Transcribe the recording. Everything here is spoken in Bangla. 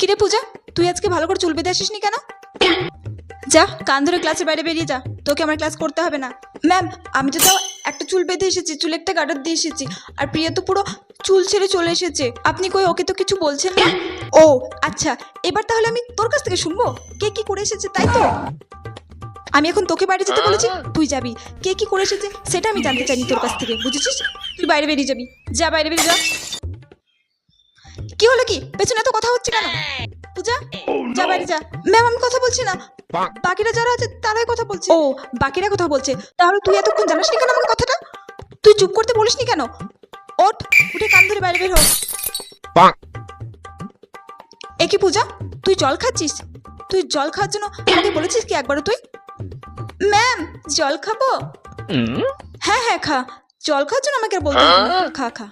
কিরে পূজা, তুই আজকে ভালো করে চুল বেঁধে আসিসনি কেন? যা, কান ধরে ক্লাসের বাইরে বেরিয়ে যা, তোকে আমার ক্লাস করতে হবে না। ম্যাম, আমি তো তাও একটা চুল বেঁধে এসেছি, চুলে একটা গার্ডার দিয়ে এসেছি, আর প্রিয়া তো পুরো চুল ছেড়ে চলে এসেছে। আপনি কই ওকে তো কিছু বলছেন না? ও আচ্ছা, এবার তাহলে আমি তোর কাছ থেকে শুনবো কে কি করে এসেছে, তাই তো? আমি এখন তোকে বাইরে যেতে বলেছি, তুই যাবি। কে কি করে এসেছে সেটা আমি জানতে চাইনি তোর কাছ থেকে, বুঝেছিস? তুই বাইরে বেরিয়ে যাবি, যা বাইরে বেরিয়ে যা। কি হলো, কি পেছনে এত কথা হচ্ছে কেন? পূজা, যা বাইরে যা। ম্যাম, আমি কথা বলছি না, বাকিরা যারা আছে তারাই কথা বলছে। ও, বাকিরা কথা বলছে, তাহলে তুই এতক্ষণ জানাসনি কেন আমাকে কথাটা? তুই চুপ করতে বলিসনি কেন? ওঠ, উঠে কান ধরে বাইরে বের হ। এ কি পূজা, তুই জল খাচ্ছিস? তুই জল খাওয়ার জন্য আমাকে বলেছিস কি একবারও তুই? ম্যাম, জল খাবো? হ্যাঁ হ্যাঁ খা, জল খাওয়ার জন্য আমাকে আর বলতে হবে না। খা খা।